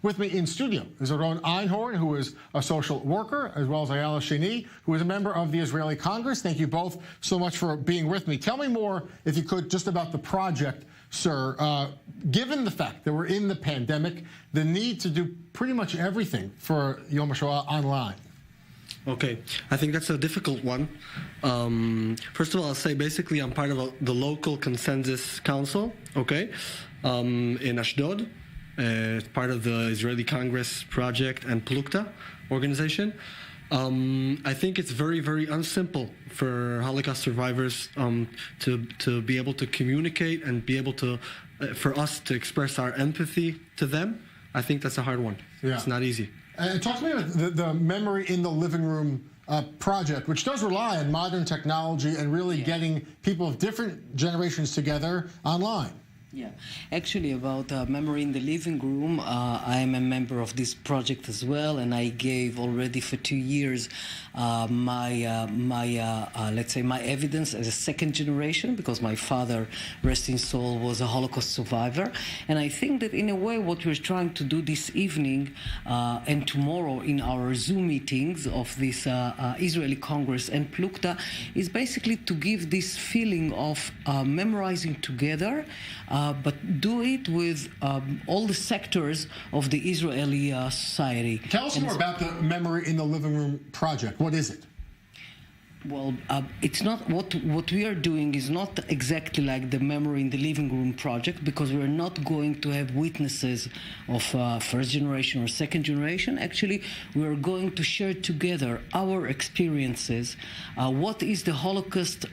With me in studio is Einhorn, who is a social worker, as well as Ayala, who is a member of the Israeli Congress. Thank you both so much for being with me. Tell me more, if you could, just about the project, sir. Given the fact that we're in the pandemic, the need to do pretty much everything for Yom HaShoah online. Okay, I think that's a difficult one. First of all, I'll say basically I'm part of the local consensus council, okay, in Ashdod. It's part of the Israeli Congress project and Ploukta organization. I think it's very, very unsimple for Holocaust survivors to be able to communicate and be able to, for us to express our empathy to them. I think that's a hard one. Yeah. It's not easy. Talk to me about the Memory in the Living Room project, which does rely on modern technology and really getting people of different generations together online. Yeah, actually about Memory in the Living Room, I am a member of this project as well, and I gave already for 2 years let's say my evidence as a second generation, because my father, rest in soul, was a Holocaust survivor. And I think that in a way what we're trying to do this evening and tomorrow in our Zoom meetings of this Israeli Congress and Ploukta is basically to give this feeling of memorizing together, but do it with all the sectors of the Israeli society. Tell us more about the Memory in the Living Room project. What is it? Well, it's not what we are doing is not exactly like the Memory in the Living Room project, because we're not going to have witnesses of first generation or second generation. Actually, we're going to share together our experiences. What is the Holocaust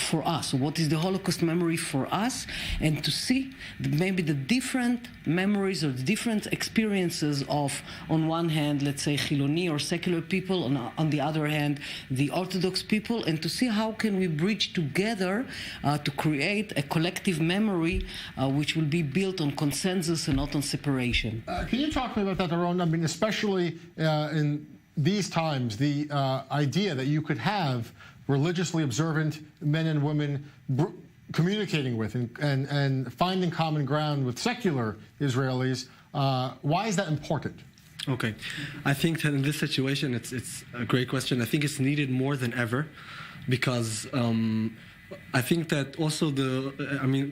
for us? What is the Holocaust memory for us? And to see maybe the different memories or the different experiences of, on one hand, let's say Chiloni or secular people, on the other hand, the Orthodox people, and to see how can we bridge together to create a collective memory which will be built on consensus and not on separation. Can you talk to me about that, Aaron? I mean, especially in these times, the idea that you could have religiously observant men and women communicating with and finding common ground with secular Israelis. Why is that important? Okay, I think that in this situation, it's a great question. I think it's needed more than ever, because I think that also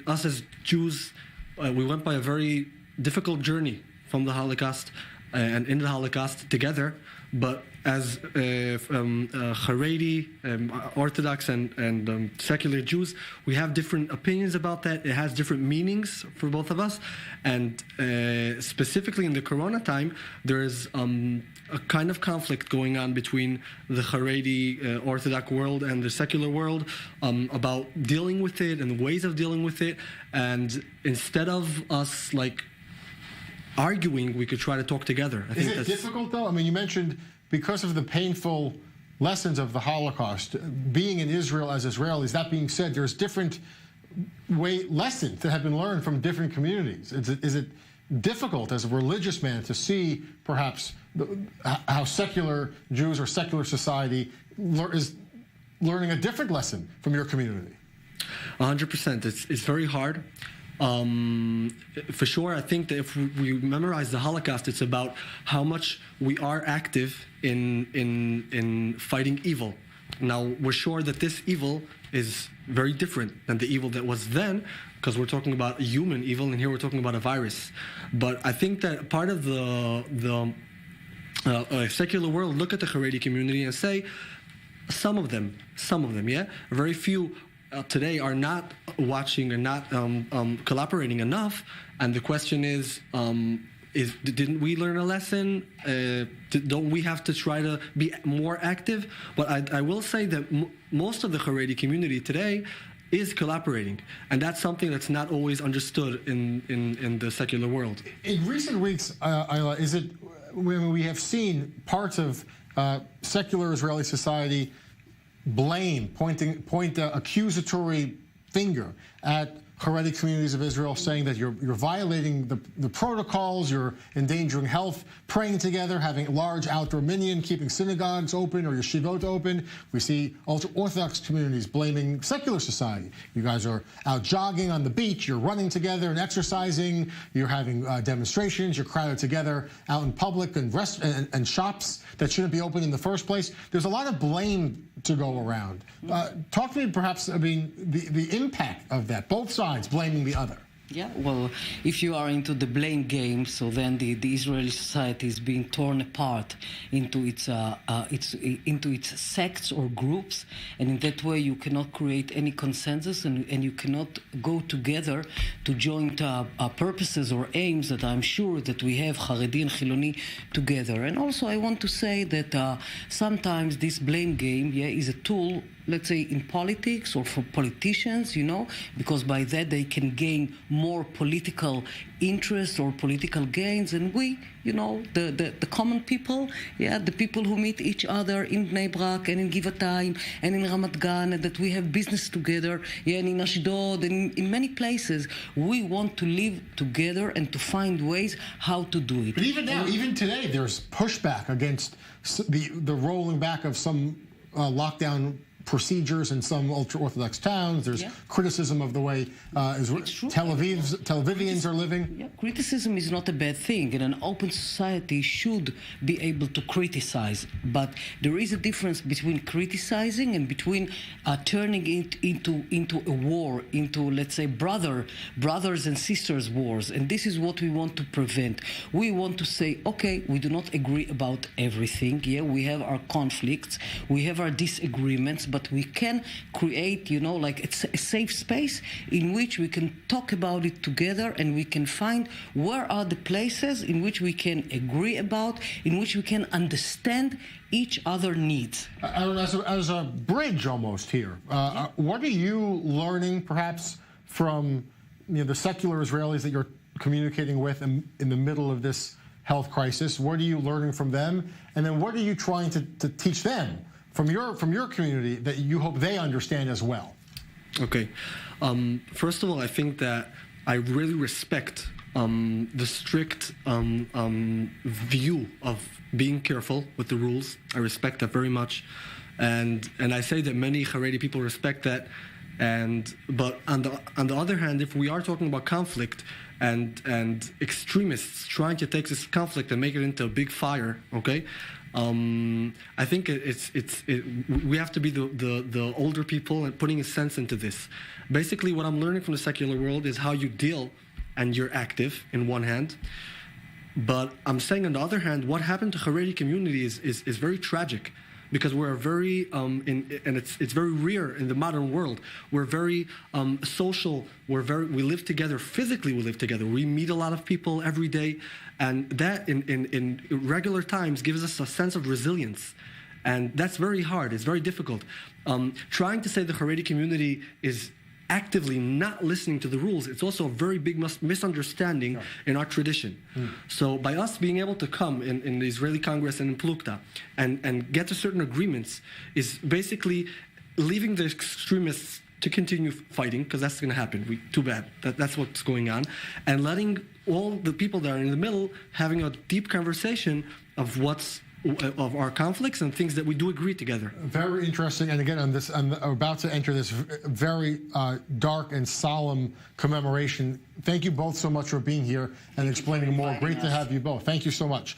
us as Jews, we went by a very difficult journey from the Holocaust and in the Holocaust together. But as Haredi, Orthodox and secular Jews, we have different opinions about that. It has different meanings for both of us. And specifically in the Corona time, there is a kind of conflict going on between the Haredi Orthodox world and the secular world about dealing with it and ways of dealing with it. And instead of us arguing, we could try to talk together. Is it difficult, though? I mean, you mentioned because of the painful lessons of the Holocaust, being in Israel as Israelis. That being said, there's different lessons that have been learned from different communities. Is it difficult as a religious man to see perhaps how secular Jews or secular society is learning a different lesson from your community? 100%. It's very hard. For sure, I think that if we memorize the Holocaust, it's about how much we are active in fighting evil. Now, we're sure that this evil is very different than the evil that was then, because we're talking about a human evil, and here we're talking about a virus. But I think that part of the secular world look at the Haredi community and say, some of them, yeah? Very few today are not watching and not collaborating enough, and the question is didn't we learn a lesson? Don't we have to try to be more active? But I will say that most of the Haredi community today is collaborating, and that's something that's not always understood in the secular world. In recent weeks, Eilah, is it when we have seen parts of secular Israeli society point accusatory finger at Haredi communities of Israel, saying that you're violating the protocols, you're endangering health, praying together, having large outdoor minyan, keeping synagogues open or yeshivot open. We see ultra-Orthodox communities blaming secular society. You guys are out jogging on the beach, you're running together and exercising, you're having demonstrations, you're crowded together out in public and shops that shouldn't be open in the first place. There's a lot of blame to go around. Talk to me perhaps, I mean, the impact of that, both sides blaming the other. Yeah, well, if you are into the blame game, so then the Israeli society is being torn apart into its sects or groups, and in that way you cannot create any consensus, and you cannot go together to joint purposes or aims that I'm sure that we have, Haredi and Chiloni, together. And also I want to say that sometimes this blame game, is a tool, let's say, in politics or for politicians, because by that they can gain more political interest or political gains, and we, the common people, the people who meet each other in Bnei Brak and in Vodetיים and in Ramat Gan, and that we have business together, and in Ashdod and in many places, we want to live together and to find ways how to do it. But even now, even today, there's pushback against the rolling back of some lockdown procedures in some ultra-Orthodox towns. There's criticism of the way Tel Avivians are living. Yeah, criticism is not a bad thing, and an open society should be able to criticize. But there is a difference between criticizing and between turning it into a war, into, let's say, brothers and sisters wars. And this is what we want to prevent. We want to say, okay, we do not agree about everything. Yeah, we have our conflicts, we have our disagreements, but we can create, like a safe space in which we can talk about it together, and we can find where are the places in which we can agree about, in which we can understand each other's needs. As a bridge almost here, what are you learning perhaps from the secular Israelis that you're communicating with in the middle of this health crisis? What are you learning from them? And then what are you trying to teach them from your community that you hope they understand as well? Okay. First of all, I think that I really respect the strict view of being careful with the rules. I respect that very much. And I say that many Haredi people respect that. But on the other hand, if we are talking about conflict and extremists trying to take this conflict and make it into a big fire, okay? I think we have to be the older people and putting a sense into this. Basically, what I'm learning from the secular world is how you deal, and you're active in one hand. But I'm saying on the other hand, what happened to Haredi community is very tragic, because we're very, and it's very rare in the modern world. We're very social. We live together. Physically, we live together. We meet a lot of people every day, and that in regular times gives us a sense of resilience. And that's very hard. It's very difficult. Trying to say the Haredi community is actively not listening to the rules, it's also a very big misunderstanding in our tradition. So by us being able to come in the Israeli Congress and in Ploukta and get to certain agreements is basically leaving the extremists to continue fighting, because that's going to happen. Too bad. That's what's going on. And letting all the people that are in the middle having a deep conversation of our conflicts and things that we do agree together. Very interesting. And again, I'm about to enter this very dark and solemn commemoration. Thank you both so much for being here and explaining more. Great to have you both. Thank you so much.